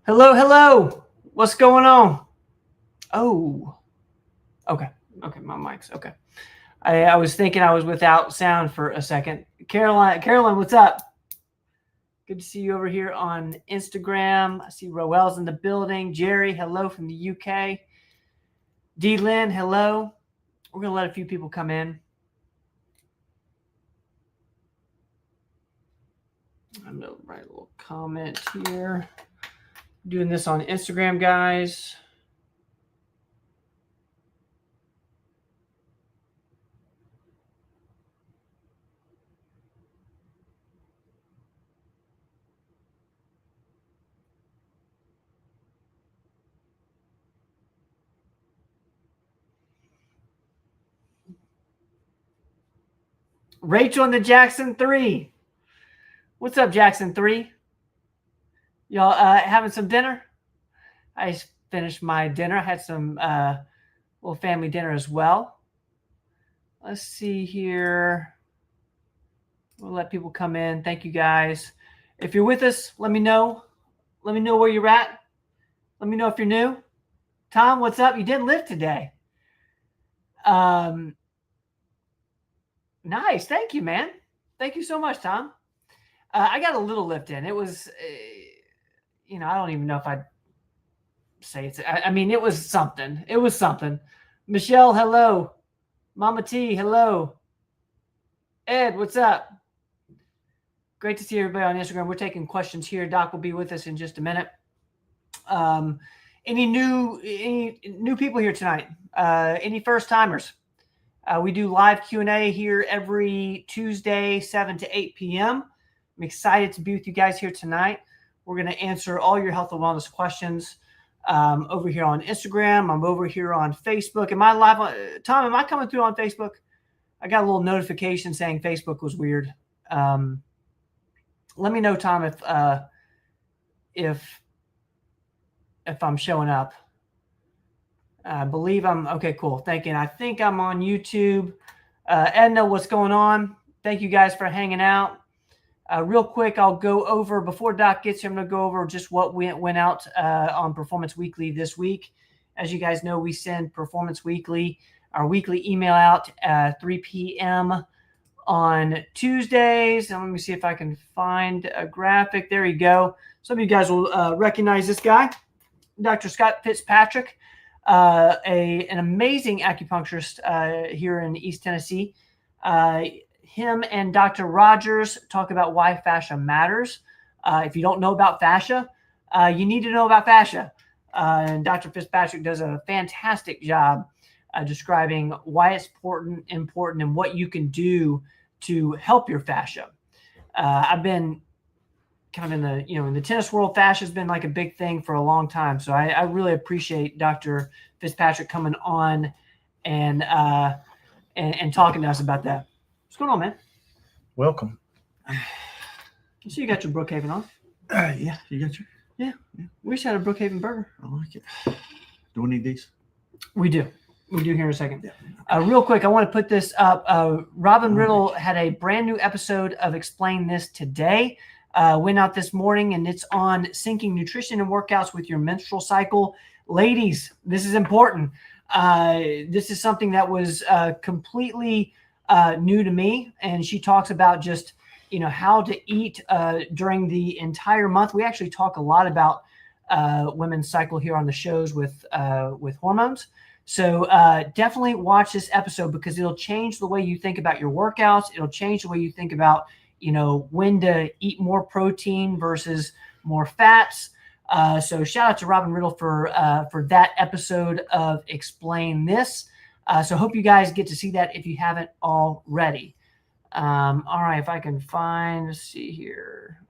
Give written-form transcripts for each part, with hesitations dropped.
Hello, hello. What's going on? Oh, okay. Okay, my mic's okay. I was thinking I was without sound for a second. Caroline, what's up? Good to see you over here on Instagram. I see Roel's in the building. Jerry, hello from the UK. D. Lynn, hello. We're going to let a few people come in. I'm going to write a little comment here. Doing this on Instagram, guys. Rachel in the Jackson 3. What's up, Jackson 3? Y'all having some dinner? I just finished my dinner. I had some little family dinner as well. Let's see here. We'll let people come in. Thank you, guys. If you're with us, let me know. Let me know where you're at. Let me know if you're new. Tom, what's up? You didn't live today. Nice. Thank you, man. Thank you so much, Tom. I got a little lift in. It was, I don't even know if I'd say it's, I mean, it was something. It was something. Michelle, hello. Mama T, hello. Ed, what's up? Great to see everybody on Instagram. We're taking questions here. Doc will be with us in just a minute. Any new people here tonight? Any first timers? We do live Q&A here every Tuesday, 7 to 8 p.m. I'm excited to be with you guys here tonight. We're going to answer all your health and wellness questions over here on Instagram. I'm over here on Facebook. Am I live on Tom? Am I coming through on Facebook? I got a little notification saying Facebook was weird. Let me know, Tom, if I'm showing up. I believe I'm okay. Cool. Thank you. I think I'm on YouTube. Edna, what's going on? Thank you guys for hanging out. Real quick, I'll go over before Doc gets here. I'm going to go over just what went out on Performance Weekly this week. As you guys know, we send Performance Weekly, our weekly email out at 3 p.m. on Tuesdays. And let me see if I can find a graphic. There you go. Some of you guys will recognize this guy, Dr. Scott Fitzpatrick, an amazing acupuncturist here in East Tennessee. Him and Dr. Rogers talk about why fascia matters. If you don't know about fascia, you need to know about fascia. And Dr. Fitzpatrick does a fantastic job describing why it's important and what you can do to help your fascia. I've been kind of in the tennis world, fascia has been like a big thing for a long time. So I really appreciate Dr. Fitzpatrick coming on and talking to us about that. What's going on, man? Welcome. You see you got your Brookhaven on. Yeah, you got your... Yeah. We just had a Brookhaven burger. I like it. Do we need these? We do. We do here in a second. Yeah. Real quick, I want to put this up. Robin Riddle had a brand new episode of Explain This today. Went out this morning, and it's on syncing nutrition and workouts with your menstrual cycle. Ladies, this is important. This is something that was completely new to me, and she talks about just how to eat during the entire month. We actually talk a lot about women's cycle here on the shows with hormones. So definitely watch this episode because it'll change the way you think about your workouts. It'll change the way you think about when to eat more protein versus more fats. So shout out to Robin Riddle for that episode of Explain This. So hope you guys get to see that if you haven't already. All right, if I can find, let's see here.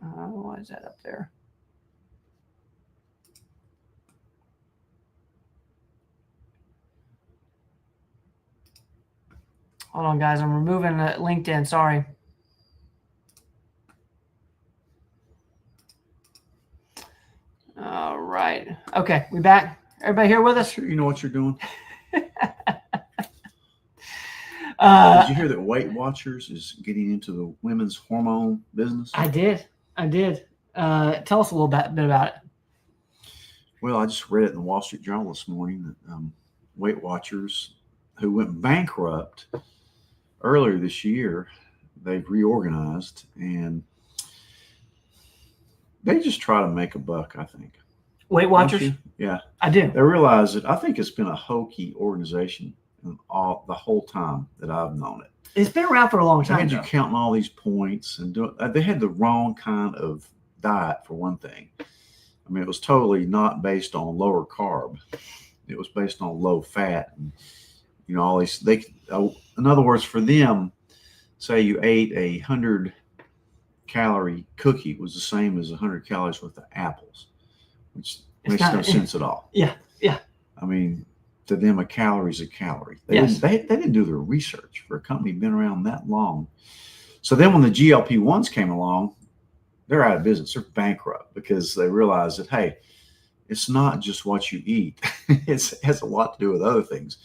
Why is that up there? Hold on, guys. I'm removing LinkedIn. Sorry. All right. Okay, we back? Everybody here with us? Sure, you know what you're doing. Did you hear that Weight Watchers is getting into the women's hormone business? I did. Tell us a little bit about it. Well, I just read it in the Wall Street Journal this morning that Weight Watchers who went bankrupt earlier this year, they've reorganized and they just try to make a buck, I think. Weight Watchers? Yeah. I do. They realize that I think it's been a hokey organization the whole time that I've known it. It's been around for a long time. They had you counting all these points and they had the wrong kind of diet for one thing. I mean, it was totally not based on lower carb. It was based on low fat. And, all these, in other words, for them, say you ate 100-calorie cookie, it was the same as 100 calories worth of apples, which makes no sense at all. Yeah. Yeah. I mean, to them, a calorie is a calorie. They didn't do their research for a company been around that long. So then when the GLP-1s came along, they're out of business. They're bankrupt because they realize that, hey, it's not just what you eat. It has a lot to do with other things.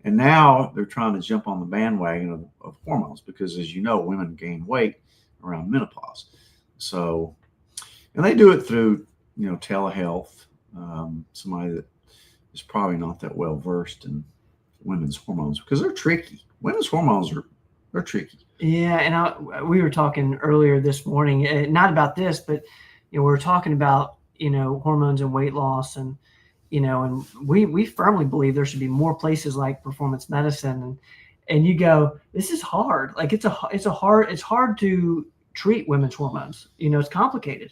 And now they're trying to jump on the bandwagon of hormones because, as you know, women gain weight around menopause. So, and they do it through, telehealth. Somebody that is probably not that well versed in women's hormones because they're tricky. Women's hormones they're tricky. Yeah, and we were talking earlier this morning, not about this, but we were talking about hormones and weight loss, and and we firmly believe there should be more places like performance medicine, and you go, this is hard. Like it's hard to treat women's hormones. It's complicated,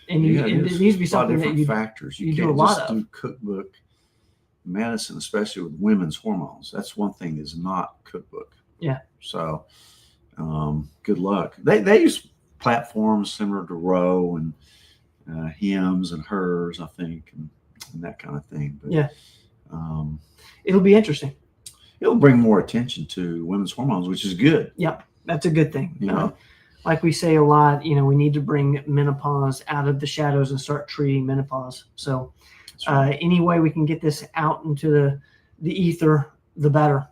and it needs to be something that you factors. You do a lot of. Do cookbook medicine, especially with women's hormones. That's one thing is not cookbook. Yeah. So. Good luck. They use platforms similar to Roe and Hims and Hers, I think, and that kind of thing. But, yeah, it'll be interesting. It'll bring more attention to women's hormones, which is good. Yep, that's a good thing. Like we say a lot, we need to bring menopause out of the shadows and start treating menopause. So, any way we can get this out into the ether, the better.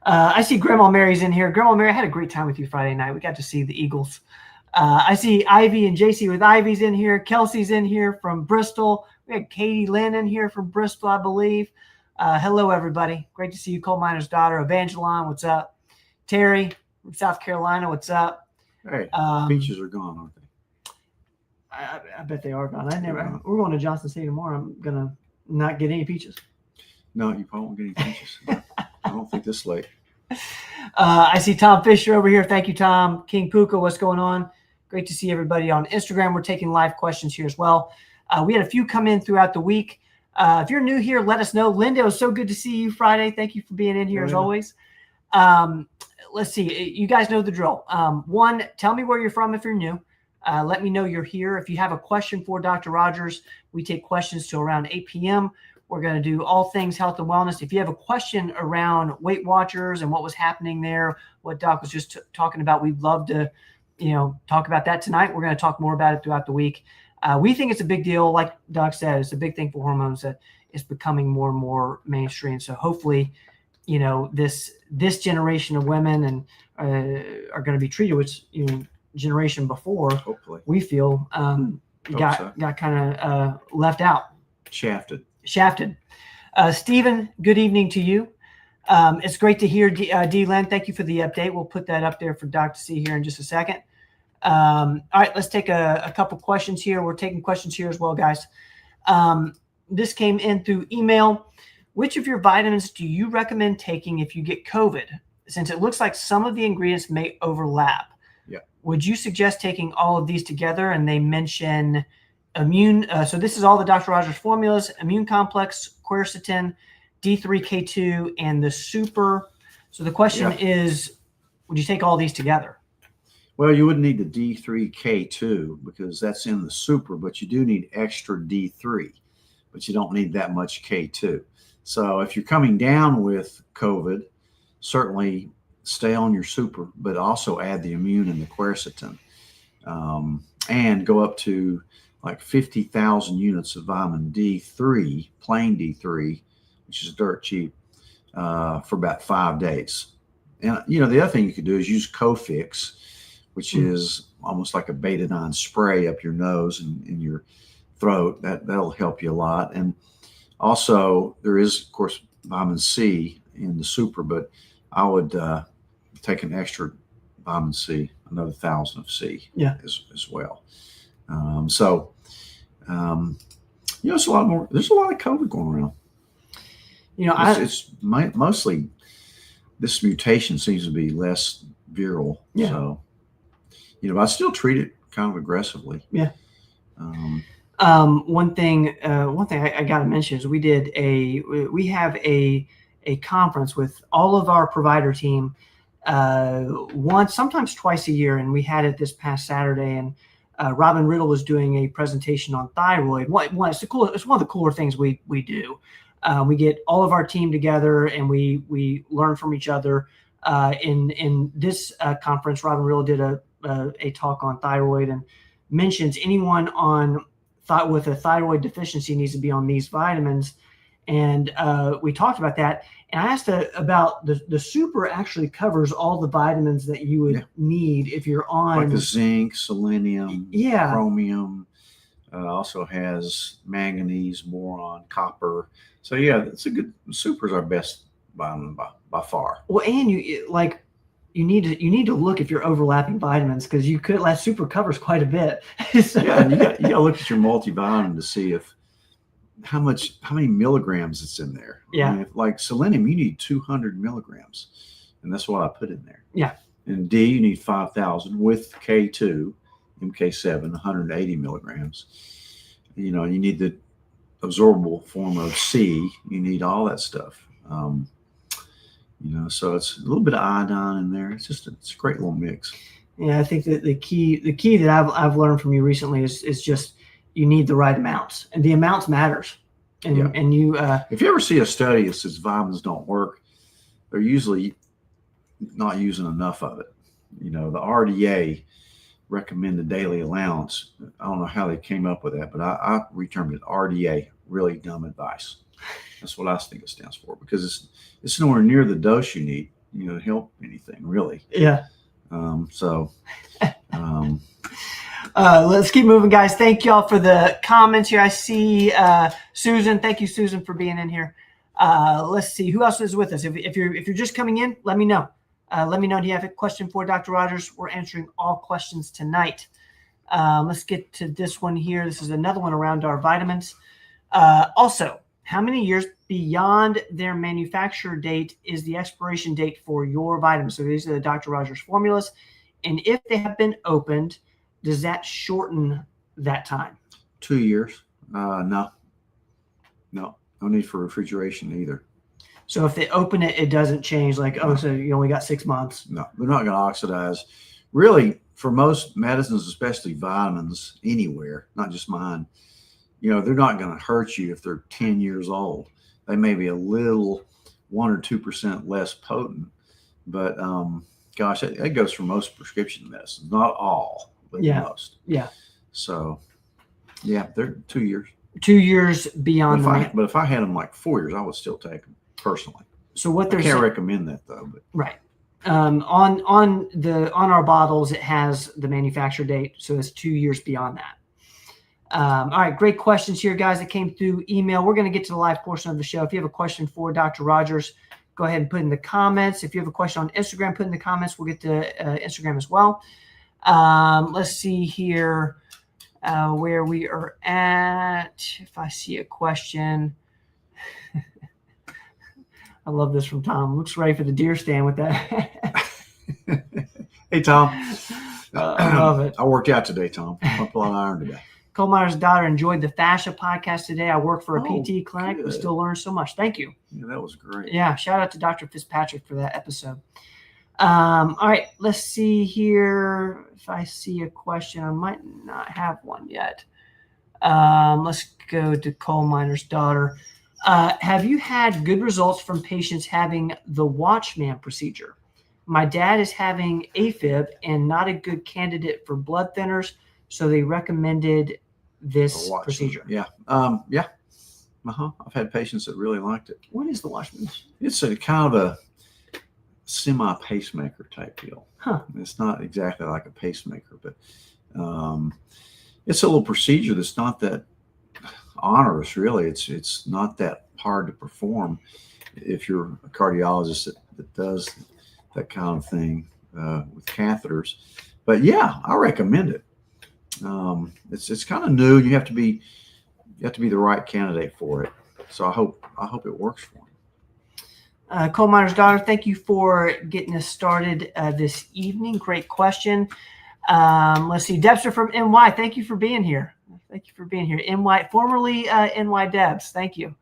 I see Grandma Mary's in here. Grandma Mary, I had a great time with you Friday night. We got to see the Eagles. I see Ivy and JC with Ivy's in here. Kelsey's in here from Bristol. We had Katie Lynn in here from Bristol, I believe. Hello, everybody. Great to see you. Coal miner's daughter, Evangeline, what's up? Terry from South Carolina, what's up? Hey, peaches are gone, aren't they? I bet they are gone. We're going to Johnson City tomorrow. I'm going to not get any peaches. No, you probably won't get any peaches. I don't think this late. I see Tom Fisher over here. Thank you, Tom. King Puka, what's going on? Great to see everybody on Instagram. We're taking live questions here as well. We had a few come in throughout the week. If you're new here, let us know. Linda, it was so good to see you Friday. Thank you for being in here as always. Let's see. You guys know the drill. One, tell me where you're from if you're new. Let me know you're here. If you have a question for Dr. Rogers, we take questions till around 8 p.m. We're going to do all things health and wellness. If you have a question around Weight Watchers and what was happening there, what Doc was just talking about, we'd love to, talk about that tonight. We're going to talk more about it throughout the week. We think it's a big deal. Like Doc said, it's a big thing for hormones that is becoming more and more mainstream. So hopefully, this generation of women and are going to be treated, which generation before, hopefully, we feel got kind of left out, shafted. Stephen, good evening to you. It's great to hear D-Len. Thank you for the update. We'll put that up there for Doc to see here in just a second. All right, let's take a couple questions here. We're taking questions here as well, guys. This came in through email. Which of your vitamins do you recommend taking if you get COVID? Since it looks like some of the ingredients may overlap. Yeah. Would you suggest taking all of these together? And they mention immune. So this is all the Dr. Rogers formulas: immune complex, quercetin, D3K2, and the super. So the question is, would you take all these together? Well, you wouldn't need the D3K2 because that's in the super, but you do need extra D3, but you don't need that much K2. So if you're coming down with COVID, certainly stay on your super, but also add the immune and the quercetin, and go up to like 50,000 units of vitamin D3, plain D3, which is dirt cheap, for about 5 days. And, the other thing you could do is use Cofix, which is almost like a betadine spray up your nose and in your throat. That'll help you a lot. And also there is, of course, vitamin C in the super, but I would take an extra vitamin C, another 1,000 of C as well. It's a lot more. There's a lot of COVID going around. It's mostly this mutation seems to be less viral. Yeah. So, I still treat it kind of aggressively. Yeah. One thing I got to mention is we have a conference with all of our provider team once, sometimes twice a year, and we had it this past Saturday. And Robin Riddle was doing a presentation on thyroid. It's one of the cooler things we do. We get all of our team together and we learn from each other. In this conference, Robin Riddle did a talk on thyroid and mentions anyone with a thyroid deficiency needs to be on these vitamins. And we talked about that. And I asked about the super actually covers all the vitamins that you would need if you're on. Like the zinc, selenium, chromium, also has manganese, boron, copper. So it's a good, super's our best vitamin by far. Well, and you need to look if you're overlapping vitamins, because super covers quite a bit. So. Yeah, and you got to look at your multivitamin to see how many milligrams it's in there. Yeah. I mean, like selenium, you need 200 milligrams, and that's what I put in there. Yeah. And D, you need 5,000 with K2, MK7, 180 milligrams. You need the absorbable form of C. You need all that stuff. So it's a little bit of iodine in there. It's a great little mix. Yeah, I think that the key that I've learned from you recently is just you need the right amounts, and the amounts matters. And you if you ever see a study that says vitamins don't work, they're usually not using enough of it. The RDA recommended daily allowance. I don't know how they came up with that, but I retermed it RDA, really dumb advice. That's what I think it stands for, because it's nowhere near the dose you need, to help anything really. Yeah. Let's keep moving, guys. Thank y'all for the comments here. I see Susan. Thank you, Susan, for being in here. Let's see who else is with us. If you're just coming in, let me know. Let me know. Do you have a question for Dr. Rogers? We're answering all questions tonight. Let's get to this one here. This is another one around our vitamins. Also, how many years beyond their manufacturer date is the expiration date for your vitamins? So these are the Dr. Rogers formulas. And if they have been opened, does that shorten that time? 2 years. No need for refrigeration either. So if they open it, it doesn't change. So you only got 6 months. No, they're not going to oxidize. Really, for most medicines, especially vitamins, anywhere, not just mine, they're not going to hurt you if they're 10 years old. They may be a little 1 or 2% less potent, but gosh, that goes for most prescription medicines. Not all, but most. Yeah. So, they're 2 years. 2 years beyond. But if I had them like 4 years, I would still take them personally. So what they're I can't recommend that though. But. Right. On our bottles, it has the manufacturer date, so it's 2 years beyond that. All right, great questions here, guys, that came through email. We're going to get to the live portion of the show. If you have a question for Dr. Rogers, go ahead and put in the comments. If you have a question on Instagram, put in the comments. We'll get to Instagram as well. Let's see here where we are at. If I see a question. I love this from Tom. Looks ready for the deer stand with that. Hey, Tom. I love it. I worked out today, Tom. I pulled on iron today. Cole Meyer's daughter enjoyed the fascia podcast today. I work for a PT clinic. Good. We still learn so much. Thank you. Yeah, that was great. Yeah, shout out to Dr. Fitzpatrick for that episode. All right, let's see here. If I see a question, I might not have one yet. Let's go to Coal Miner's daughter. Have you had good results from patients having the Watchman procedure? My dad is having AFib and not a good candidate for blood thinners, so they recommended this procedure. Yeah. I've had patients that really liked it. What is the Watchman? It's a kind of a semi-pacemaker type deal. Huh. It's not exactly like a pacemaker, but it's a little procedure that's not that onerous, really. It's not that hard to perform if you're a cardiologist that does that kind of thing with catheters. But yeah, I recommend it. It's kind of new. You have to be the right candidate for it. So I hope it works for you. Coal miner's daughter, thank you for getting us started this evening. Great question. Let's see, Debster from NY. Thank you for being here. Thank you for being here. NY, formerly NY Debs. Thank you.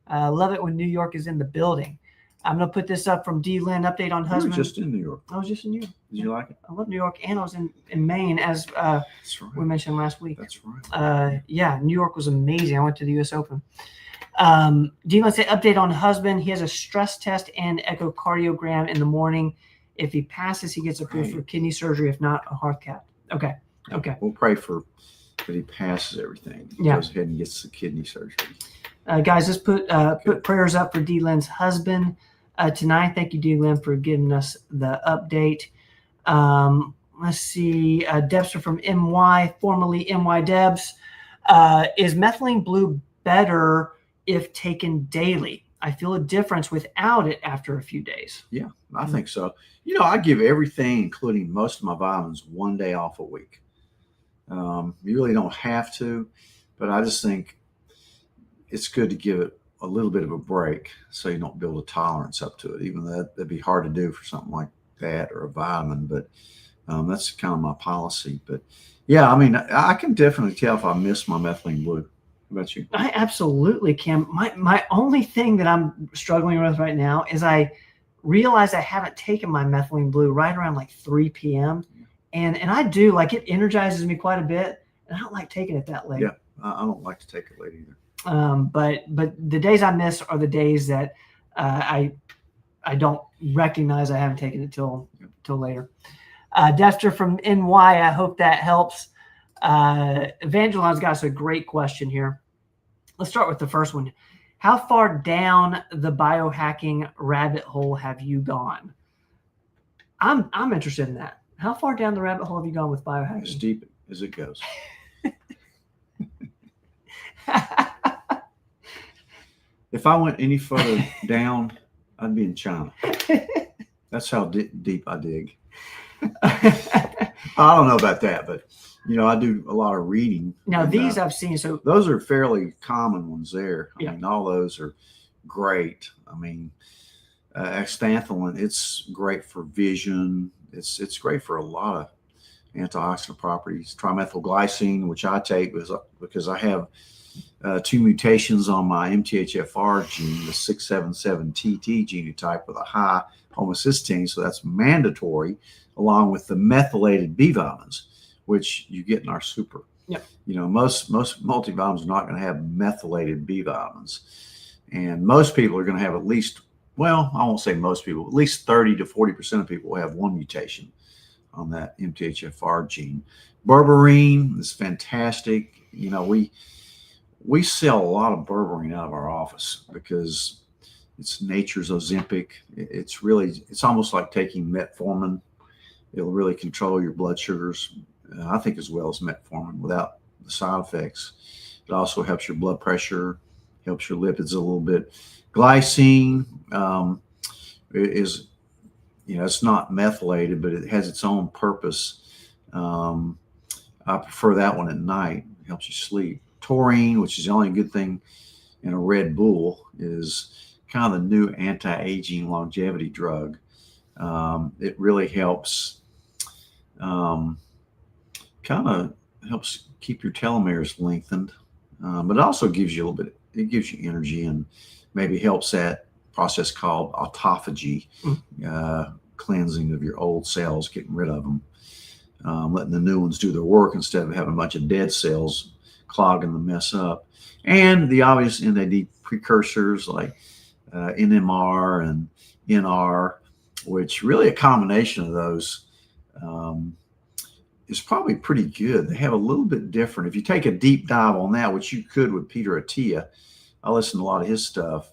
Love it when New York is in the building. I'm going to put this up from D. Lynn. Update on husband. You were just in New York. I was just in New York. Did you like it? I love New York, and I was in Maine, as That's right. we mentioned last week. That's right. Yeah, New York was amazing. I went to the U.S. Open. D. Lynn say update on husband. He has a stress test and echocardiogram in the morning. If he passes, he gets approved for kidney surgery. If not, a heart cath. Okay. Okay. We'll pray that he passes everything. He goes ahead and gets the kidney surgery. Guys, let's put prayers up for D. Lynn's husband tonight. Thank you, D. Lynn, for giving us the update. Let's see. Debster from NY, formerly NY Debs. Is methylene blue better if taken daily? I feel a difference without it after a few days. Yeah, I think so. I give everything, including most of my vitamins, 1 day off a week. You really don't have to, but I just think it's good to give it a little bit of a break so you don't build a tolerance up to it, even though that'd be hard to do for something like that or a vitamin. But that's kind of my policy. But yeah, I mean, I can definitely tell if I miss my methylene blue. How about you? I absolutely can. My only thing that I'm struggling with right now is I realize I haven't taken my methylene blue right around like 3 p.m. And I do, like, it energizes me quite a bit, and I don't like taking it that late. Yeah, I don't like to take it late either. But the days I miss are the days that I don't recognize I haven't taken it till later. Dexter from NY, I hope that helps. Evangeline's got us a great question here. Let's start with the first one. How far down the biohacking rabbit hole have you gone? I'm interested in that. How far down the rabbit hole have you gone with biohacking? As deep as it goes. If I went any further down, I'd be in China. That's how deep I dig. I don't know about that, but I do a lot of reading. Now these I've seen. So those are fairly common ones there. I yeah. mean, all those are great. I mean, xanthellin, it's great for vision. It's great for a lot of antioxidant properties. Trimethylglycine, which I take because I have 2 mutations on my MTHFR gene, the 677TT genotype with a high homocysteine, so that's mandatory, along with the methylated B vitamins, which you get in our super. Yep. Most multivitamins are not going to have methylated B vitamins, and most people are going to have at least, well, I won't say most people, at least 30 to 40% of people will have 1 mutation on that MTHFR gene. Berberine is fantastic. We sell a lot of berberine out of our office because it's nature's Ozempic. It's almost like taking metformin. It'll really control your blood sugars, I think, as well as metformin without the side effects. It also helps your blood pressure, helps your lipids a little bit. Glycine is, it's not methylated, but it has its own purpose. I prefer that one at night. It helps you sleep. Taurine, which is the only good thing in a Red Bull, is kind of the new anti-aging longevity drug. It really helps, kind of helps keep your telomeres lengthened, but it also gives you a little bit, it gives you energy and maybe helps that process called autophagy, cleansing of your old cells, getting rid of them, letting the new ones do their work instead of having a bunch of dead cells clogging the mess up. And the obvious NAD precursors like NMR and NR, which really a combination of those is probably pretty good. They have a little bit different. If you take a deep dive on that, which you could with Peter Attia, I listen to a lot of his stuff,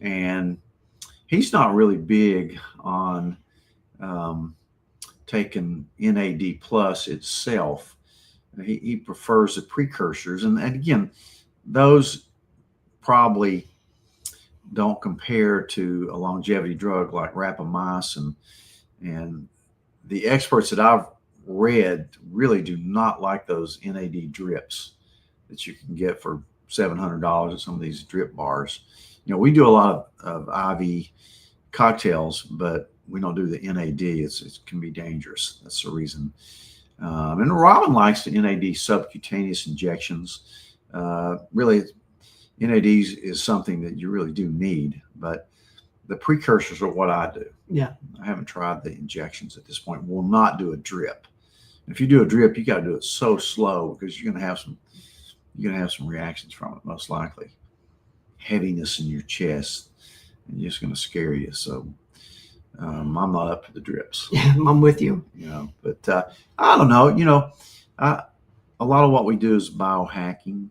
and he's not really big on taking NAD plus itself. He prefers the precursors, and again, those probably don't compare to a longevity drug like rapamycin. And the experts that I've read really do not like those NAD drips that you can get for $700 at some of these drip bars. You know, we do a lot of IV cocktails, but we don't do the NAD. It can be dangerous. That's the reason. And Robin likes the NAD subcutaneous injections. Really, NADs is something that you really do need, but the precursors are what I do. Yeah. I haven't tried the injections at this point. We'll not do a drip. If you do a drip, you got to do it so slow because you're going to have some reactions from it, most likely. Heaviness in your chest, and just going to scare you. So I'm not up for the drips. Yeah, I'm with you. You know, but I don't know. You know, a lot of what we do is biohacking,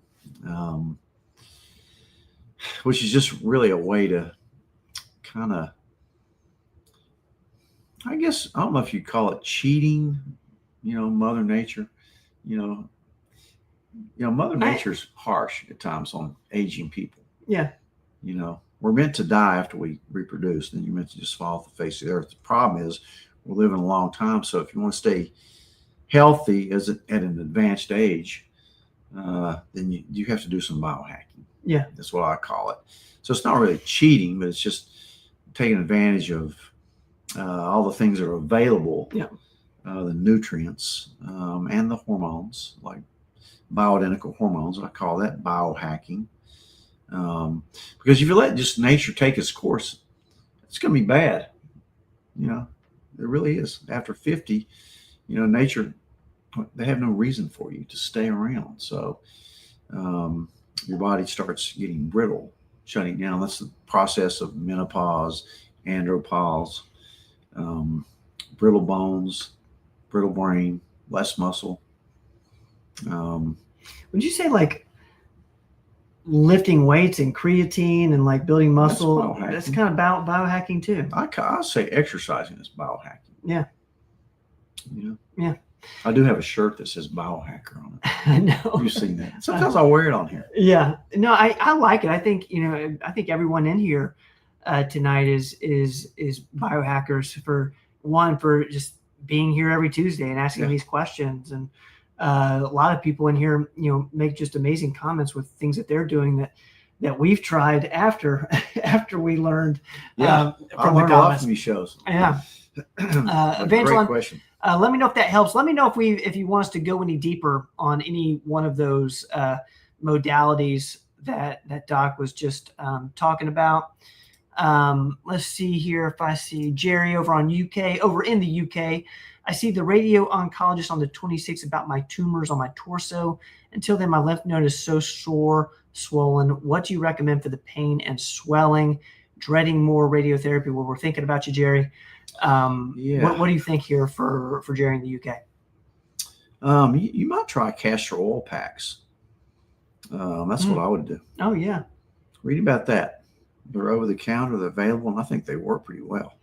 which is just really a way to kind of, I guess, I don't know if you call it cheating, you know, Mother Nature. You know, Mother Nature's harsh at times on aging people. Yeah. You know, we're meant to die after we reproduce, then you're meant to just fall off the face of the earth. The problem is we're living a long time. So if you want to stay healthy at an advanced age, then you have to do some biohacking. Yeah. That's what I call it. So it's not really cheating, but it's just taking advantage of all the things that are available, yeah. The nutrients and the hormones, like bioidentical hormones. I call that biohacking. Because if you let just nature take its course, it's going to be bad. You know, it really is. After 50, you know, nature, they have no reason for you to stay around. So your body starts getting brittle, shutting down. That's the process of menopause, andropause, brittle bones, brittle brain, less muscle. Would you say like lifting weights and creatine and like building muscle, that's kind of biohacking too? I'll say exercising is biohacking. Yeah. You know? Yeah. I do have a shirt that says biohacker on it. I know. You've seen that. Sometimes I'll wear it on here. Yeah. No, I like it. I think, you know, I think everyone in here tonight is biohackers for just being here every Tuesday and asking these questions. And a lot of people in here, you know, make just amazing comments with things that they're doing that we've tried after we learned. Yeah, I think a lot from these shows. Yeah. Great question. Let me know if that helps. Let me know if you want us to go any deeper on any one of those modalities that Doc was just talking about. Let's see here. If I see Jerry over in the UK, I see the radio oncologist on the 26th about my tumors on my torso. Until then, my lymph node is so sore, swollen. What do you recommend for the pain and swelling? Dreading more radiotherapy. Well, we're thinking about you, Jerry. What do you think here for Jerry in the UK? You might try castor oil packs. That's what I would do. Oh, yeah. Read about that. They're over the counter, they're available, and I think they work pretty well.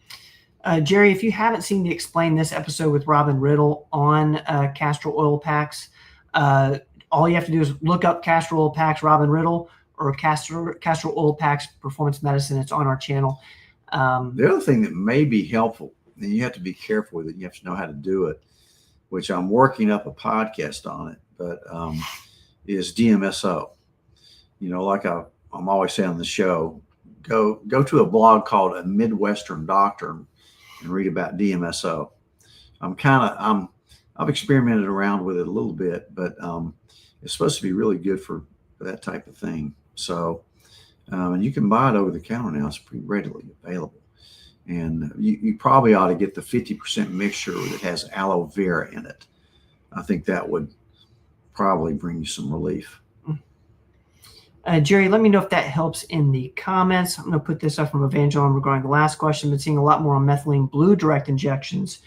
Jerry, if you haven't seen the Explain This episode with Robin Riddle on castor oil packs, all you have to do is look up castor oil packs, Robin Riddle, or castor oil packs, performance medicine. It's on our channel. The other thing that may be helpful, and you have to be careful with it, you have to know how to do it, which I'm working up a podcast on it, but is DMSO. You know, like I'm always saying on the show, go to a blog called A Midwestern Doctor and read about DMSO. I've experimented around with it a little bit, but it's supposed to be really good for that type of thing. So, and you can buy it over the counter now. It's pretty readily available. And you probably ought to get the 50% mixture that has aloe vera in it. I think that would probably bring you some relief. Jerry, let me know if that helps in the comments. I'm going to put this up from Evangeline regarding the last question, but seeing a lot more on methylene blue direct injections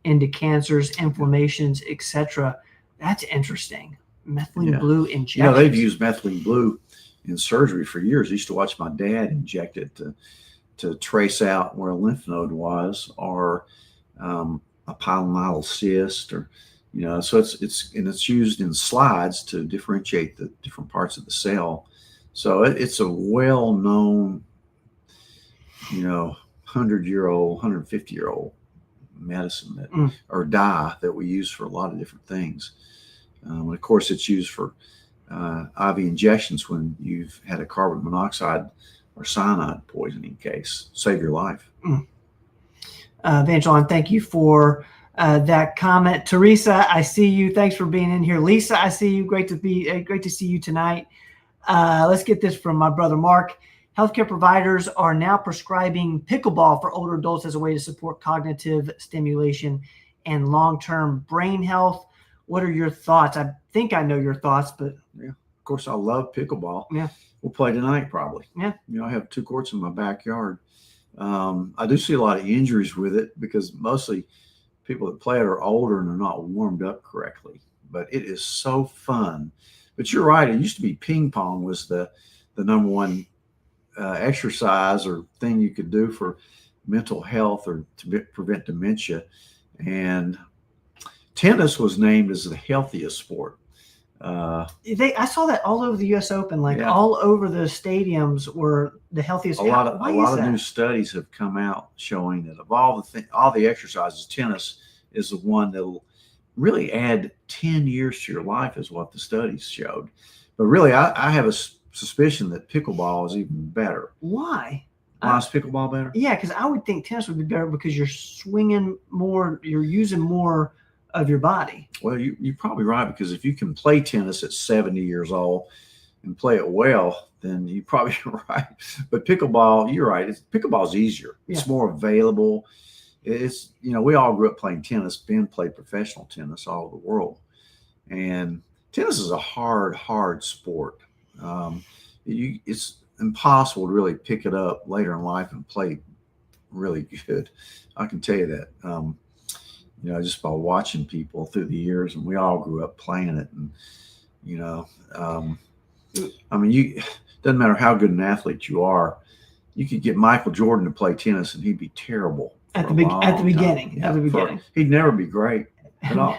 into cancers, inflammations, etc. That's interesting. Methylene blue injections. You know, they've used methylene blue in surgery for years. I used to watch my dad inject it to to trace out where a lymph node was, or a pilonidal cyst, or so it's used in slides to differentiate the different parts of the cell. So it's a well-known, 100-year-old, 150-year-old medicine that or dye that we use for a lot of different things. Of course, it's used for IV injections when you've had a carbon monoxide or cyanide poisoning case. Save your life. Evangeline, thank you for that comment. Teresa, I see you. Thanks for being in here. Lisa, I see you. Great to see you tonight. Let's get this from my brother Mark. Healthcare providers are now prescribing pickleball for older adults as a way to support cognitive stimulation and long-term brain health. What are your thoughts? I think I know your thoughts, but yeah, of course, I love pickleball. Yeah, we'll play tonight probably. Yeah, I have 2 courts in my backyard. I do see a lot of injuries with it because mostly people that play it are older and they're not warmed up correctly. But it is so fun. But you're right. It used to be ping pong was the number one exercise or thing you could do for mental health or to prevent dementia. And tennis was named as the healthiest sport. I saw that all over the U.S. Open, all over the stadiums were the healthiest. A lot of new studies have come out showing that of all the exercises, tennis is the one that'll really add 10 years to your life, is what the studies showed. But really, I have a suspicion that pickleball is even better. Why? Why is pickleball better? Yeah, because I would think tennis would be better because you're swinging more, you're using more of your body. Well, you're probably right, because if you can play tennis at 70 years old and play it well, then you probably are right. But pickleball, you're right. Pickleball is easier. Yeah. It's more available. It's we all grew up playing tennis. Ben played professional tennis all over the world, and tennis is a hard sport. It's impossible to really pick it up later in life and play really good. I can tell you that. Just by watching people through the years, and we all grew up playing it. And, doesn't matter how good an athlete you are, you could get Michael Jordan to play tennis and he'd be terrible at the beginning. He'd never be great at all.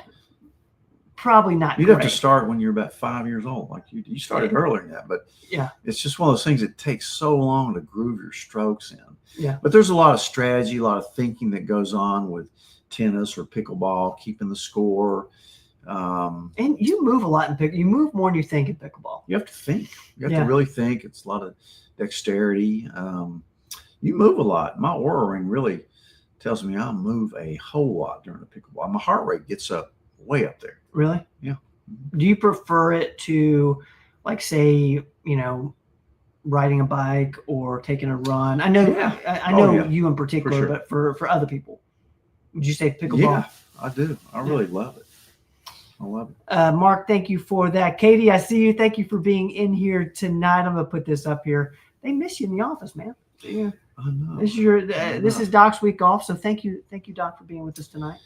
Probably not. You'd have to start when you're about 5 years old. Like you started earlier than that, but yeah, it's just one of those things that takes so long to groove your strokes in. Yeah. But there's a lot of strategy, a lot of thinking that goes on with tennis or pickleball, keeping the score. And you move a lot in pickleball. You move more than you think in pickleball. You have to think. You have to really think. It's a lot of dexterity. You move a lot. My Oura Ring really tells me I move a whole lot during the pickleball. My heart rate gets up way up there. Really? Yeah. Do you prefer it to, like, say, riding a bike or taking a run? I know, I know you in particular, but for other people, would you say pickleball? Yeah, I do. I really love it. I love it. Mark, thank you for that. Katie, I see you. Thank you for being in here tonight. I'm going to put this up here. They miss you in the office, man. Yeah. I know. This is Doc's week off, so thank you, Doc, for being with us tonight.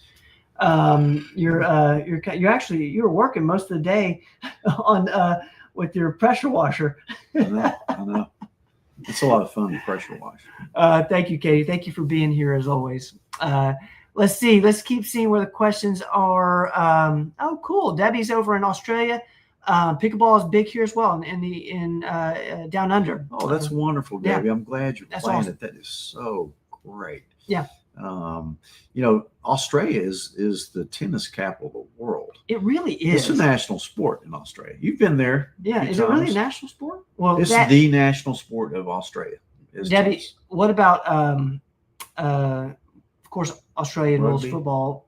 You were working most of the day on with your pressure washer. I know. It's a lot of fun to pressure wash. Thank you, Katie. Thank you for being here as always. Let's see. Let's keep seeing where the questions are. Oh, cool. Debbie's over in Australia. Pickleball is big here as well in down under. Oh, that's wonderful, Debbie. I'm glad you're playing awesome. it. That is so great. Yeah. Australia is the tennis capital of the world. It really is. It's a national sport in Australia. You've been there. Yeah. Is it really a national sport? Well, it's the national sport of Australia. Debbie, tennis. What about of course, Australia rules football.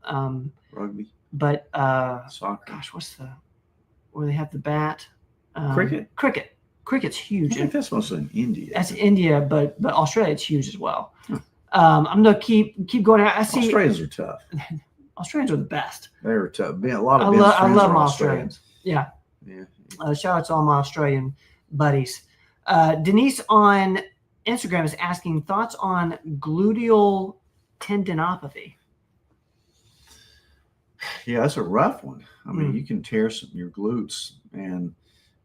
Rugby. But soccer. Gosh, where they have the bat? Cricket. Cricket's huge. I think that's mostly in India. That's India, but Australia, it's huge as well. I'm gonna keep going. I see Australians are tough. Australians are the best. They're tough. A lot of I love my Australians. Yeah. Shout out to all my Australian buddies. Denise on Instagram is asking thoughts on gluteal tendinopathy. Yeah, that's a rough one. I mean, you can tear your glutes, and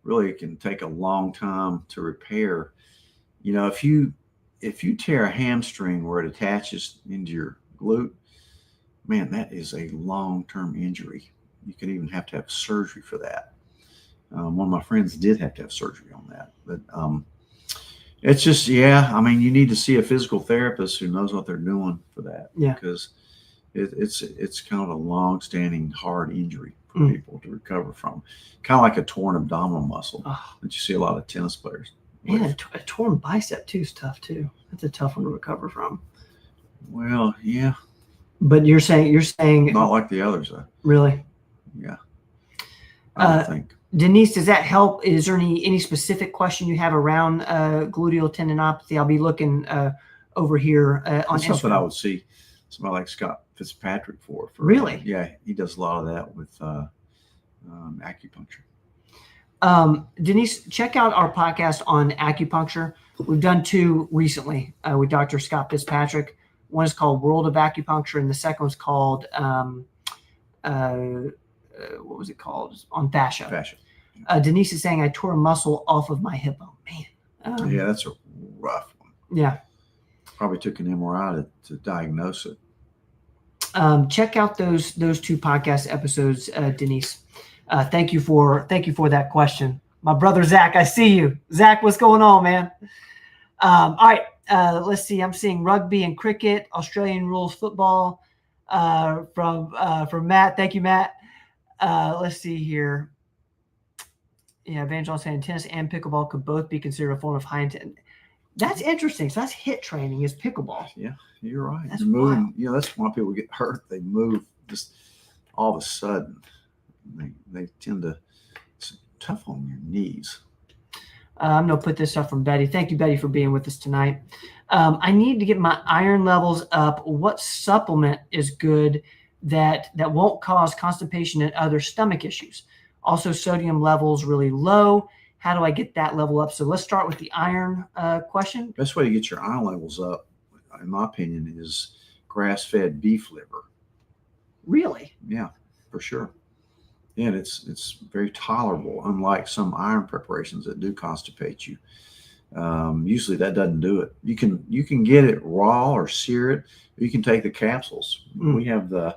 really it can take a long time to repair. If you if you tear a hamstring where it attaches into your glute, man, that is a long-term injury. You could even have to have surgery for that. One of my friends did have to have surgery on that, but it's just, yeah. I mean, you need to see a physical therapist who knows what they're doing for that, because it's kind of a long-standing hard injury for people to recover from. Kind of like a torn abdominal muscle that you see a lot of tennis players. Yeah, a torn bicep too is tough too. That's a tough one to recover from. Well, yeah. But you're saying not like the others, though. Really? Yeah. I don't think. Denise, does that help? Is there any specific question you have around gluteal tendinopathy? I'll be looking over here on That's something Instagram. I would see somebody like Scott Fitzpatrick for. Really? Yeah, he does a lot of that with acupuncture. Denise, check out our podcast on acupuncture. We've done 2 recently with Dr. Scott Fitzpatrick. One is called World of Acupuncture, and the second was called what was it called? On fascia. Fascia. Denise is saying I tore a muscle off of my hip bone. Man. Yeah, that's a rough one. Yeah. Probably took an MRI to diagnose it. Check out those 2 podcast episodes, Denise. Thank you for that question. My brother Zach, I see you. Zach, what's going on, man? All right, let's see. I'm seeing rugby and cricket, Australian rules football from Matt. Thank you, Matt. Let's see here. Yeah, Evangeline saying tennis and pickleball could both be considered a form of high intent. That's interesting. So that's HIIT training is pickleball. Yeah, you're right. That's moving. You know, that's why people get hurt. They move just all of a sudden. They tend to. It's tough on your knees. I'm going to put this up from Betty. Thank you, Betty, for being with us tonight. I need to get my iron levels up. What supplement is good that won't cause constipation and other stomach issues? Also, sodium levels really low. How do I get that level up? So let's start with the iron question. Best way to get your iron levels up, in my opinion, is grass-fed beef liver. Really? Yeah, for sure. And it's very tolerable, unlike some iron preparations that do constipate you. Usually that doesn't do it. You can get it raw or sear it. Or you can take the capsules. We have the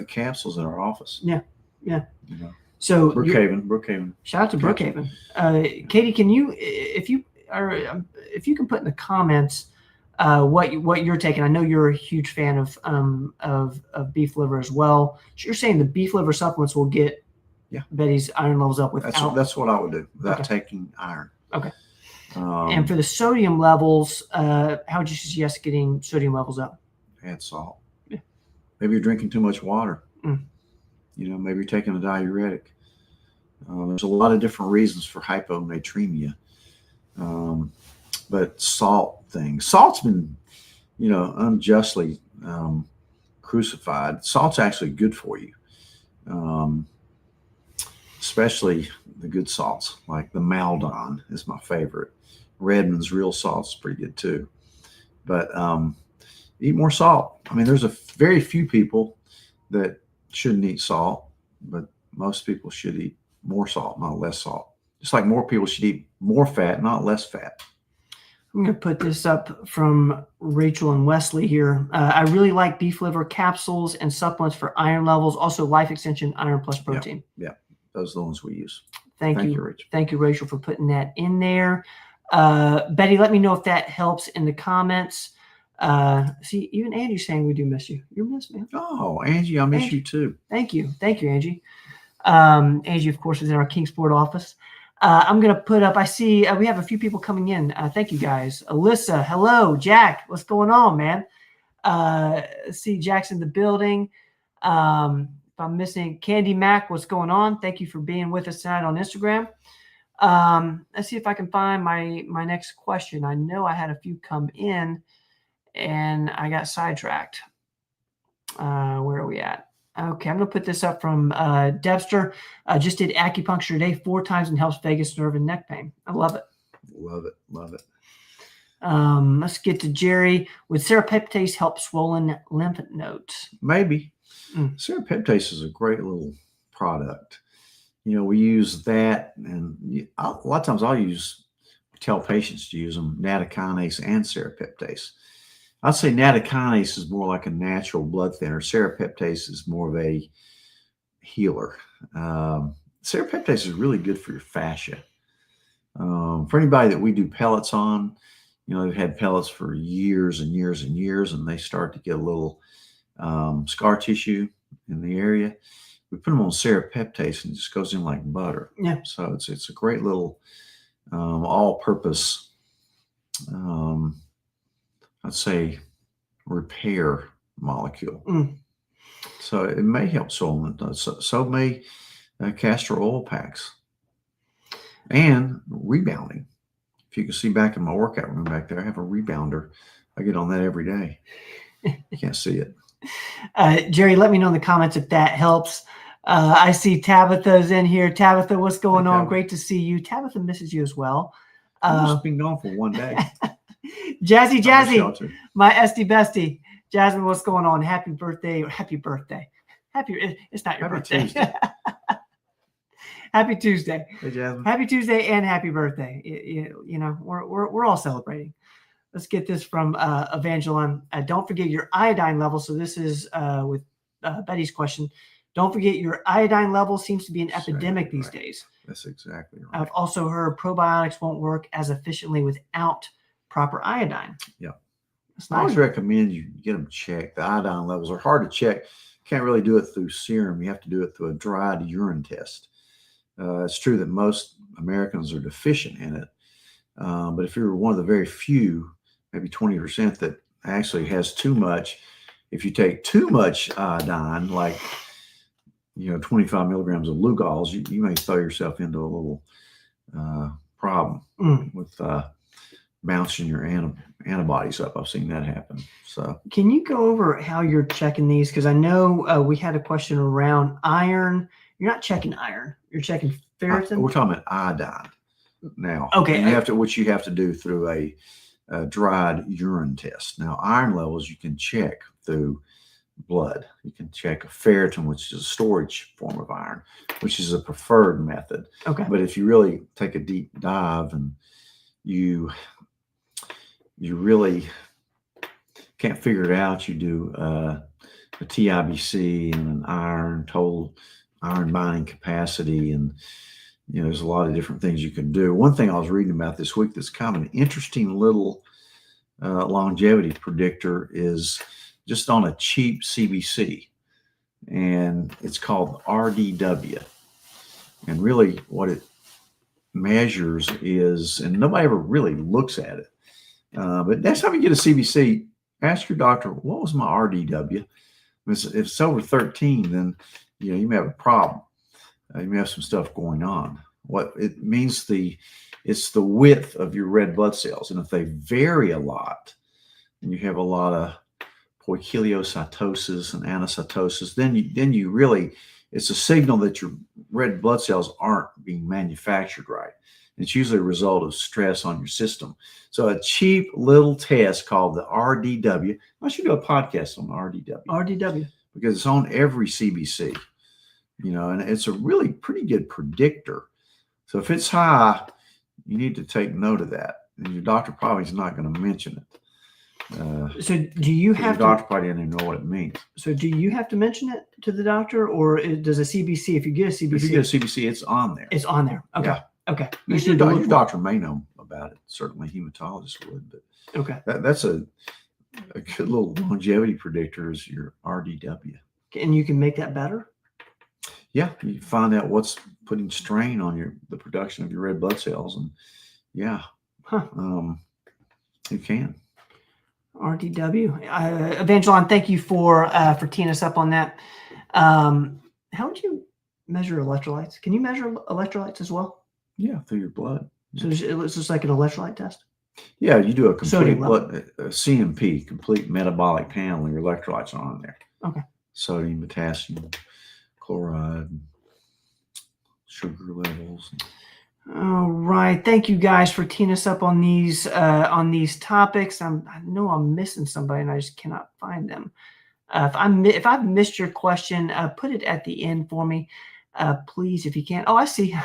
capsules in our office. Yeah. You know. So Brookhaven. Shout out to Brookhaven. Katie, can you, if you can put in the comments what you're taking? I know you're a huge fan of beef liver as well. So you're saying the beef liver supplements will get Betty's iron levels up without. That's what I would do without taking iron. Okay. And for the sodium levels, how would you suggest getting sodium levels up? Add salt. Yeah. Maybe you're drinking too much water. You know, maybe you're taking a diuretic. There's a lot of different reasons for hyponatremia. But salt's been, unjustly crucified. Salt's actually good for you. Especially the good salts, like the Maldon is my favorite. Redmond's real salt's pretty good too. But eat more salt. I mean, there's a very few people that shouldn't eat salt, but most people should eat more salt, not less salt. Just like more people should eat more fat, not less fat. I'm going to put this up from Rachel and Wesley here. I really like beef liver capsules and supplements for iron levels. Also, Life Extension Iron Plus Protein. Yeah. Those are the ones we use. Thank you, Rachel. Thank you, Rachel, for putting that in there. Betty, let me know if that helps in the comments. See, even Angie's saying we do miss you. You're missed, man. Oh, Angie, I miss you too. Thank you, Angie. Angie, of course, is in our Kingsport office. I'm going to put up, I see we have a few people coming in. Thank you, guys. Alyssa, hello. Jack, what's going on, man? See Jack's in the building. If I'm missing Candy Mac, what's going on? Thank you for being with us tonight on Instagram. Let's see if I can find my next question. I know I had a few come in and I got sidetracked. Where are we at? Okay, I'm going to put this up from Debster. Just did acupuncture today 4 times and helps vagus nerve and neck pain. I love it. Love it. Let's get to Jerry. Would serapeptase help swollen lymph nodes? Maybe. Serapeptase is a great little product. We use that, and a lot of times I'll use tell patients to use them, nattokinase and serrapeptase. I'd say nattokinase is more like a natural blood thinner. Serrapeptase is more of a healer. Serrapeptase is really good for your fascia. For anybody that we do pellets on, they've had pellets for years and years and years, and they start to get a little scar tissue in the area. We put them on serrapeptase, and it just goes in like butter. Yeah. So it's a great little all-purpose, I'd say, repair molecule. So it may help swollen. So may castor oil packs and rebounding. If you can see back in my workout room back there, I have a rebounder. I get on that every day. You can't see it. Jerry, let me know in the comments if that helps. I see Tabitha's in here. Tabitha, what's going on? Great to see you. Tabitha misses you as well. I've just been gone for one day. Jazzy, my SD bestie. Jasmine, what's going on? Happy birthday. It's not your birthday. Tuesday. Happy Tuesday. Hey, Jasmine. Happy Tuesday and happy birthday. We're all celebrating. Let's get this from Evangeline. Don't forget your iodine level. So this is with Betty's question. Don't forget your iodine level seems to be an epidemic these days. That's exactly right. I've also heard probiotics won't work as efficiently without proper iodine. Yeah. Nice. I always recommend you get them checked. The iodine levels are hard to check. Can't really do it through serum. You have to do it through a dried urine test. It's true that most Americans are deficient in it. But if you're one of the very few, maybe 20% that actually has too much, if you take too much iodine, like 25 milligrams of Lugol's, you may throw yourself into a little problem with bouncing your antibodies up. I've seen that happen. So, can you go over how you're checking these? Because I know we had a question around iron. You're not checking iron. You're checking ferritin. We're talking about iodine now. Okay. And which you have to do through a dried urine test. Now, iron levels you can check through blood. You can check a ferritin, which is a storage form of iron, which is a preferred method. Okay. But if you really take a deep dive and you really can't figure it out, you do a TIBC and an total iron binding capacity, and there's a lot of different things you can do. One thing I was reading about this week that's kind of an interesting little longevity predictor is just on a cheap CBC, and it's called RDW. And really what it measures is, and nobody ever really looks at it, but next time you get a CBC, ask your doctor, what was my RDW? If it's over 13, then you may have a problem. You may have some stuff going on. What it means, it's the width of your red blood cells, and if they vary a lot, and you have a lot of poikilocytosis and anocytosis, then you really, it's a signal that your red blood cells aren't being manufactured right. It's usually a result of stress on your system. So a cheap little test called the RDW. I should do a podcast on RDW. RDW. Because it's on every CBC, and it's a really pretty good predictor. So if it's high, you need to take note of that. And your doctor probably is not going to mention it. So do you have your doctor probably didn't even know what it means. So do you have to mention it to the doctor, or does a CBC, if you get a CBC, it's on there. It's on there. Okay. Yeah. Okay. Your doctor may know about it. Certainly hematologist would, but okay. That's a good little longevity predictor is your RDW. And you can make that better? Yeah. You find out what's putting strain on the production of your red blood cells. And yeah, you can. RDW. Evangeline, thank you for teeing us up on that. How would you measure electrolytes? Can you measure electrolytes as well? Yeah, through your blood. So it's just like an electrolyte test? Yeah, you do a complete blood, CMP, complete metabolic panel, and your electrolytes are on there. Okay. Sodium, potassium, chloride, sugar levels. All right. Thank you guys for teeing us up on these topics. I know I'm missing somebody and I just cannot find them. If I've missed your question, put it at the end for me, please, if you can. Oh, I see.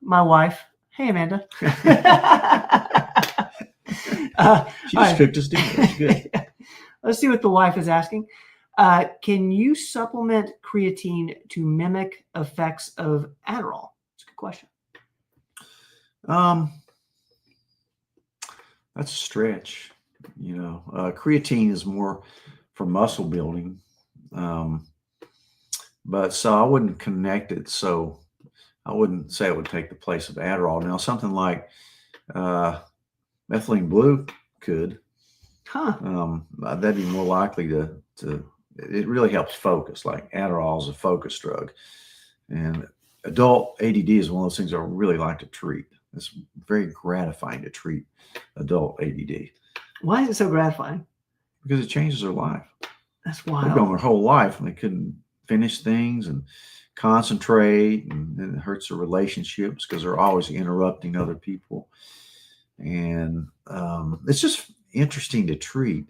My wife, Hey, Amanda. She just cooked us dinner. That's good. Let's see what the wife is asking. Can you supplement creatine to mimic effects of Adderall? That's a good question. That's a stretch. Creatine is more for muscle building. But so I wouldn't connect it. So I wouldn't say it would take the place of Adderall. Now, something like methylene blue could. That'd be more likely to. It really helps focus. Like Adderall is a focus drug, and adult ADD is one of those things I really like to treat. It's very gratifying to treat adult ADD. Why is it so gratifying? Because it changes their life. That's wild. They've gone their whole life and they couldn't finish things and concentrate, and then it hurts their relationships because they're always interrupting other people. And it's just interesting to treat.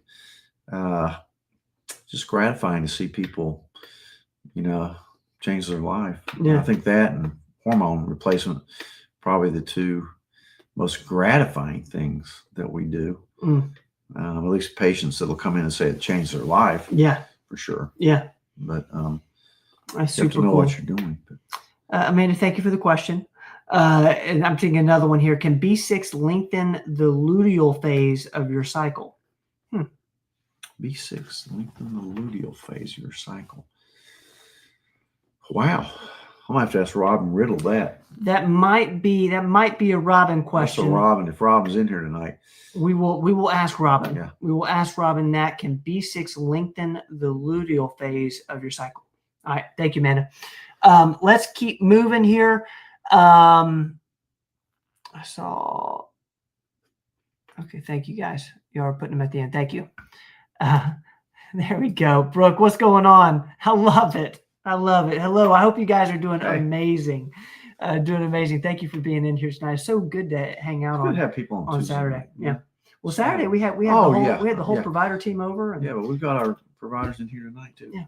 Just gratifying to see people, change their life. Yeah. I think that and hormone replacement, probably the two most gratifying things that we do. At least patients that'll come in and say it changed their life. Yeah, for sure. Yeah, but that's you have to know cool. what you're doing. Amanda, thank you for the question. And I'm taking another one here. Can B6 lengthen the luteal phase of your cycle? B6 lengthen the luteal phase of your cycle. Wow. I'm gonna have to ask Robin Riddle that. That might be a Robin question. So Robin, if Robin's in here tonight, we will ask Robin. Yeah. We will ask Robin that. Can B6 lengthen the luteal phase of your cycle? All right. Thank you, Amanda. Let's keep moving here. I saw. Okay. Thank you, guys. You are putting them at the end. Thank you. There we go. Brooke, what's going on? I love it. Hello. I hope you guys are doing amazing. Doing amazing. Thank you for being in here tonight. It's so good to hang out good to have people on Saturday. Night. Yeah. Well, Saturday we had the whole Yeah. provider team over. And, yeah, but we've got our providers in here tonight too. Yeah.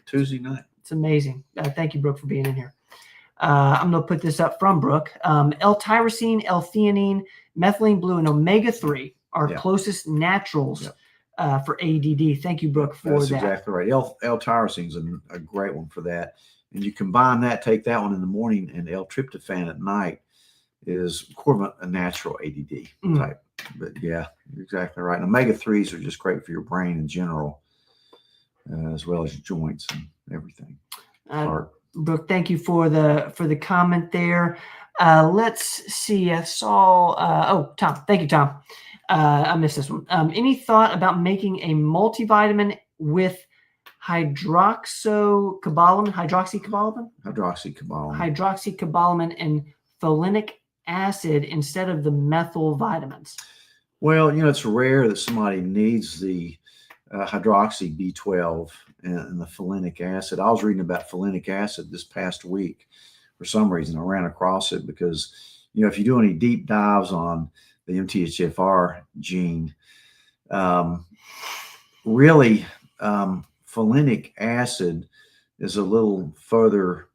Tuesday night. It's amazing. Thank you, Brooke, for being in here. I'm going to put this up from Brooke. L-tyrosine, L-theanine, methylene blue, and omega-3 are closest naturals for ADD. Thank you, Brooke, for That's that. exactly right. L-tyrosine is a great one for that. And you combine that, take that one in the morning, and L-tryptophan at night is a natural ADD type. But yeah, you're exactly right. And omega-3s are just great for your brain in general, as well as your joints and everything. Brooke, thank you for the comment there. Let's see. I saw. Tom. Thank you, Tom. I missed this one. Any thought about making a multivitamin with hydroxycobalamin and folinic acid instead of the methyl vitamins? Well, it's rare that somebody needs the hydroxy B12 and the folinic acid. I was reading about folinic acid this past week. For some reason, I ran across it because, if you do any deep dives on the MTHFR gene, really, folinic acid is a little further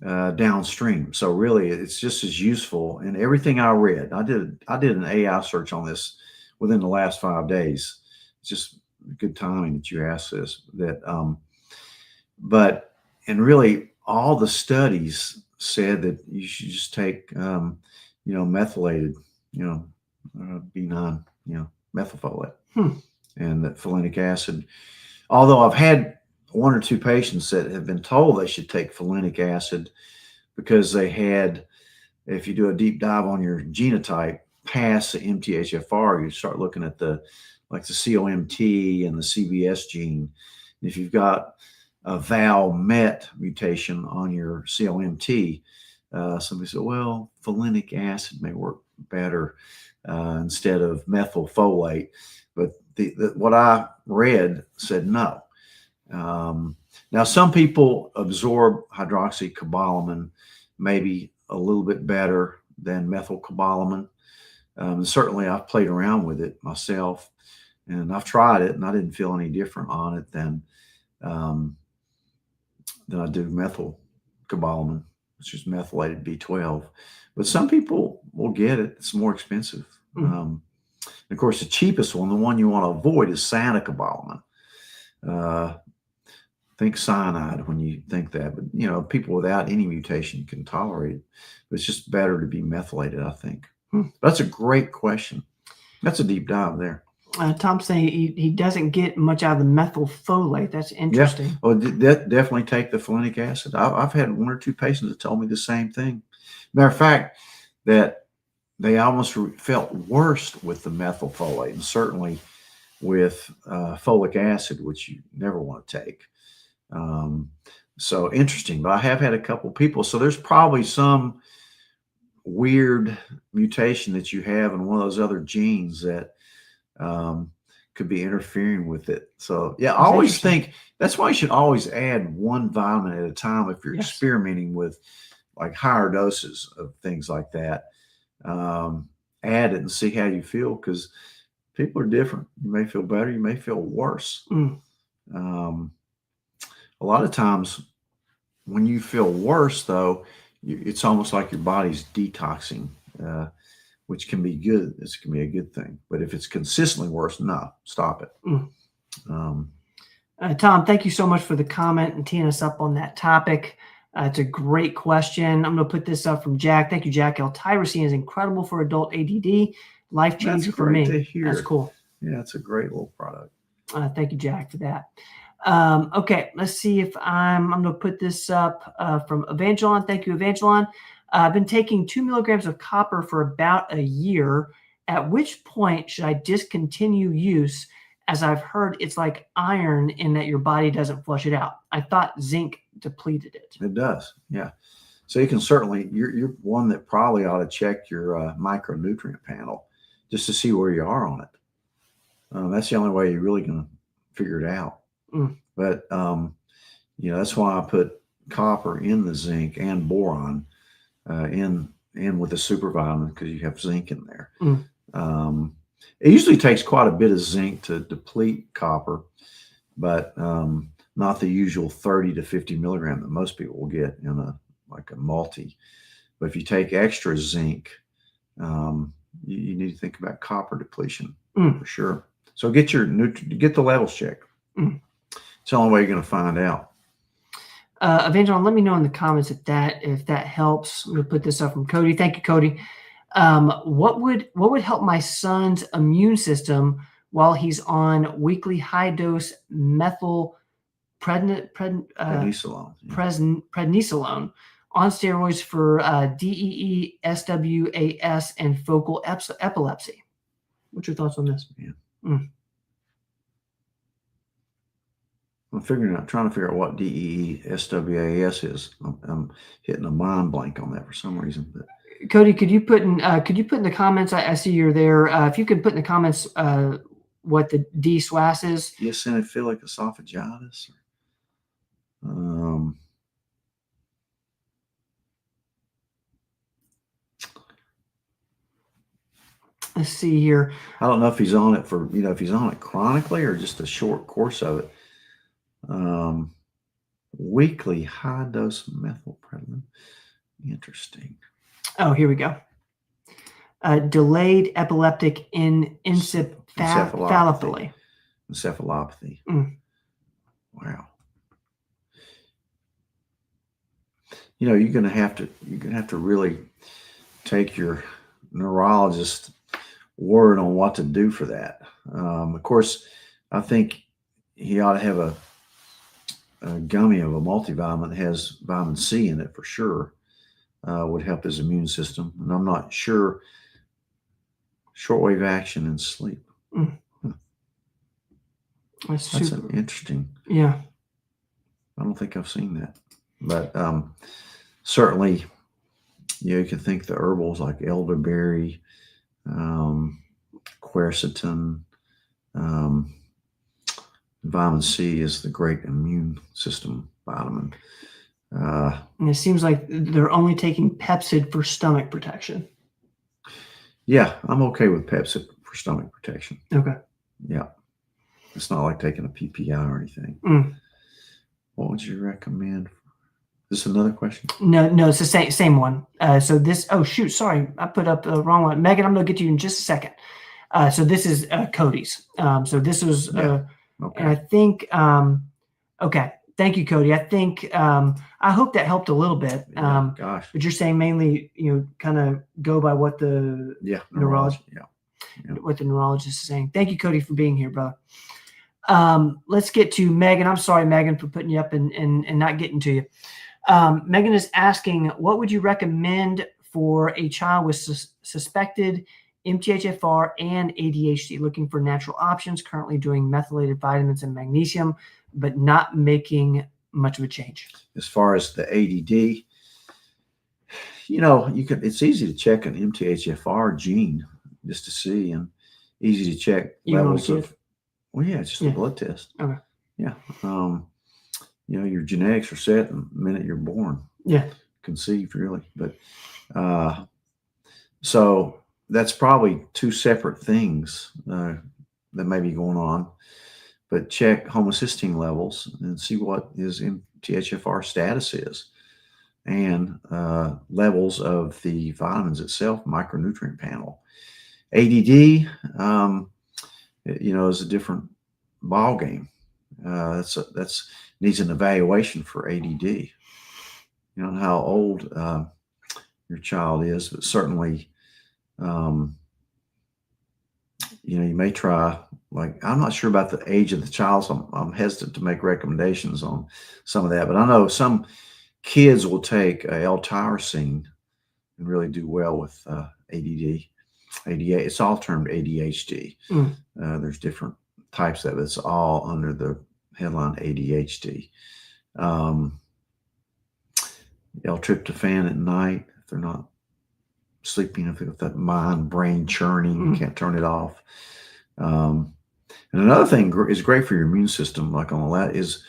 downstream. So really, it's just as useful. And everything I read, I did an AI search on this within the last 5 days. It's just good timing that you asked this. And really, all the studies said that you should just take, methylated, B9, methylfolate, and that folinic acid. Although I've had 1 or 2 patients that have been told they should take folinic acid because they had, if you do a deep dive on your genotype past the MTHFR, you start looking at the COMT and the CBS gene. And if you've got a Val-MET mutation on your COMT, somebody said, well, folinic acid may work better instead of methylfolate. But what I read said no. Now, some people absorb hydroxycobalamin maybe a little bit better than methylcobalamin. Certainly, I've played around with it myself, and I've tried it, and I didn't feel any different on it than I do methylcobalamin. which is methylated B12. But some people will get it. It's more expensive. Of course, the cheapest one, the one you want to avoid, is cyanocobalamin. Think cyanide when you think that, but people without any mutation can tolerate it. But it's just better to be methylated, I think. That's a great question. That's a deep dive there. Tom's saying he doesn't get much out of the methylfolate. That's interesting. Yeah. Oh, definitely take the folinic acid. I've had 1 or 2 patients that told me the same thing. Matter of fact, that they almost felt worse with the methylfolate, and certainly with folic acid, which you never want to take. So interesting. But I have had a couple people. So there's probably some weird mutation that you have in one of those other genes that could be interfering with it. So yeah, I always think that's why you should always add 1 vitamin at a time if you're experimenting with like higher doses of things like that. Add it and see how you feel, because people are different. You may feel better, you may feel worse. A lot of times when you feel worse, though, it's almost like your body's detoxing, which can be good. This can be a good thing. But if it's consistently worse, no, stop it. Tom, thank you so much for the comment and teeing us up on that topic. It's a great question. I'm going to put this up from Jack. Thank you, Jack. L-tyrosine is incredible for adult ADD. Life-changing for me. To hear. That's cool. Yeah, it's a great little product. Thank you, Jack, for that. Okay, let's see if I'm going to put this up from Evangelon. Thank you, Evangelon. I've been taking 2 milligrams of copper for about a year. At which point should I discontinue use, as I've heard it's like iron in that your body doesn't flush it out? I thought zinc depleted it. It does, yeah. So you can certainly, you're one that probably ought to check your micronutrient panel just to see where you are on it. That's the only way you're really going to figure it out. But, that's why I put copper in the zinc and boron in with the supervitamin, because you have zinc in there. It usually takes quite a bit of zinc to deplete copper, but not the usual 30 to 50 milligram that most people will get in a multi. But if you take extra zinc, you need to think about copper depletion for sure. So get the levels checked. It's the only way you're going to find out. Evangeline, let me know in the comments if that helps. I'm going to put this up from Cody. Thank you, Cody. What would help my son's immune system while he's on weekly high dose prednisolone on steroids for DEE, SWAS, and focal epilepsy? What's your thoughts on this? Yeah. I'm trying to figure out what DEE, SWAS is. I'm hitting a mind blank on that for some reason. But Cody, could you put in the comments? I see you're there. If you could put in the comments what the DSWAS is. Eosinophilic esophagitis. Let's see here. I don't know if he's on it if he's on it chronically or just a short course of it. Weekly high dose methylprednisolone. Interesting. Oh, here we go. Delayed epileptic encephalopathy. Encephalopathy. Wow. You're gonna have to really take your neurologist word on what to do for that. Of course, I think he ought to have a gummy of a multivitamin that has vitamin C in it for sure. Would help his immune system. And I'm not sure shortwave action and sleep. That's interesting. Yeah. I don't think I've seen that. But certainly, you can think the herbals like elderberry, quercetin, vitamin C is the great immune system vitamin. And it seems like they're only taking Pepcid for stomach protection. Yeah, I'm okay with Pepcid for stomach protection. Okay. Yeah. It's not like taking a PPI or anything. What would you recommend? This another question? No, it's the same one. So this, oh shoot, sorry, I put up the wrong one. Megan, I'm gonna get to you in just a second. So this is Cody's. So this was, okay. And I think, okay, thank you, Cody. I think, I hope that helped a little bit. Gosh. But you're saying mainly, kind of go by what the neurology. What the neurologist is saying. Thank you, Cody, for being here, brother. Let's get to Megan. I'm sorry, Megan, for putting you up and not getting to you. Megan is asking, what would you recommend for a child with suspected MTHFR and ADHD, looking for natural options, currently doing methylated vitamins and magnesium, but not making much of a change? As far as the ADD, it's easy to check an MTHFR gene just to see, and easy to check levels of, it's just a blood test. Okay. Yeah. Your genetics are set the minute you're born. Yeah. Conceived, really. But so that's probably two separate things that may be going on. But check homocysteine levels and see what his MTHFR status is, and levels of the vitamins itself, micronutrient panel. ADD, is a different ball game. That's needs an evaluation for ADD. You don't know how old your child is, but certainly, you may try. Like, I'm not sure about the age of the child, so I'm hesitant to make recommendations on some of that. But I know some kids will take L-tyrosine and really do well with ADD. It's all termed ADHD. There's different types of it. It's all under the headline ADHD. L-tryptophan at night, if they're not sleeping, if that brain churning, can't turn it off. And another thing is great for your immune system, like on the left, is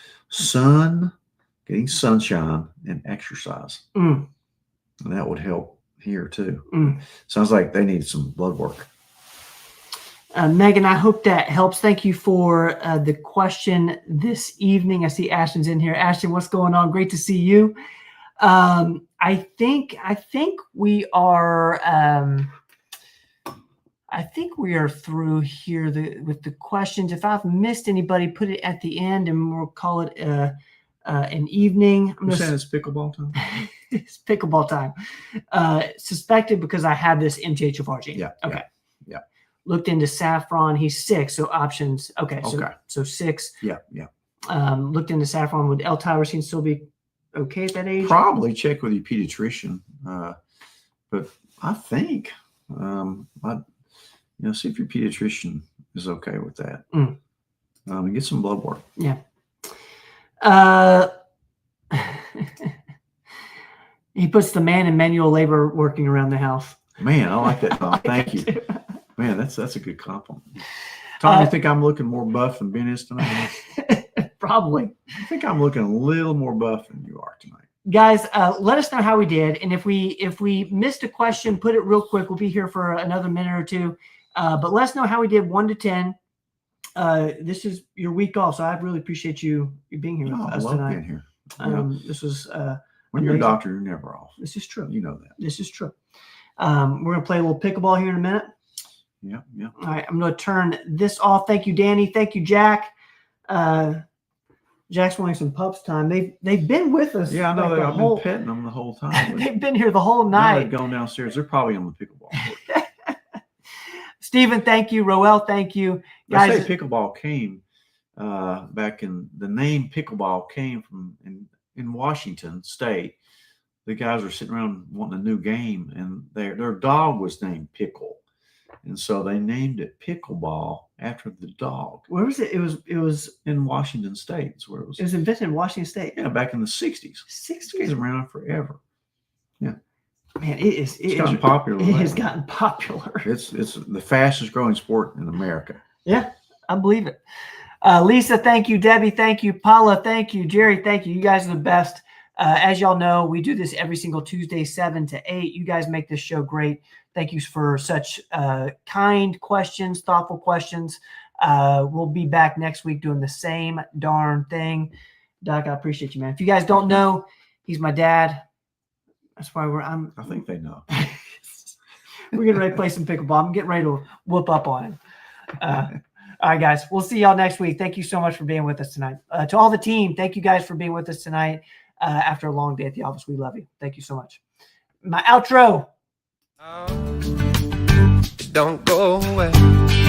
getting sunshine and exercise. And that would help here too. Sounds like they need some blood work. Megan, I hope that helps. Thank you for the question this evening. I see Ashton's in here. Ashton, what's going on? Great to see you. I think we are. I think we are through here with the questions. If I've missed anybody, put it at the end, and we'll call it an evening. You're saying it's pickleball time? It's pickleball time. Suspected because I have this MTHFR gene. Yeah. Okay. Yeah. Looked into saffron. He's 6, so options. Okay. So 6. Yeah. Looked into saffron. Would L-tyrosine still be okay at that age? Probably check with your pediatrician. But I think see if your pediatrician is okay with that. And get some blood work. Yeah. He puts the man in manual labor working around the house. Man, I like that, Tom. Thank you. Man, that's a good compliment. Tom, you think I'm looking more buff than Ben is tonight? Probably. I think I'm looking a little more buff than you are tonight. Guys, let us know how we did. And if we missed a question, put it real quick. We'll be here for another minute or two. But let us know how we did 1 to 10. This is your week off, so I really appreciate you being here with us tonight. Being here. Yeah. This was when you're a doctor, you're never off. This is true. You know that. This is true. We're gonna play a little pickleball here in a minute. Yeah. All right, I'm gonna turn this off. Thank you, Danny. Thank you, Jack. Jack's wanting some pups time. They've been with us. Yeah, I know. I've been petting them the whole time. They've been here the whole night. They've gone downstairs. They're probably on the pickleball court. Stephen, thank you. Roel, thank you. Guys, they say pickleball came back in the name pickleball came from in Washington State. The guys were sitting around wanting a new game, and their dog was named Pickle, and so they named it pickleball after the dog. Where was it? It was in Washington State. That's where it was. It was invented in Washington State. Yeah, back in the 60s. 60s. It's around forever. Yeah. Man, it's gotten popular. It has gotten popular. It's the fastest growing sport in America. Yeah, I believe it. Lisa, thank you. Debbie, thank you. Paula, thank you. Jerry, thank you. You guys are the best. As y'all know, we do this every single Tuesday, 7 to 8. You guys make this show great. Thank you for such kind questions, thoughtful questions. We'll be back next week doing the same darn thing. Doc, I appreciate you, man. If you guys don't know, He's my dad. That's why I think they know. We're getting ready to play some pickleball. I'm getting ready to whoop up on him. All right, guys. We'll see y'all next week. Thank you so much for being with us tonight. To all the team, thank you guys for being with us tonight. After a long day at the office, we love you. Thank you so much. My outro. Don't go away.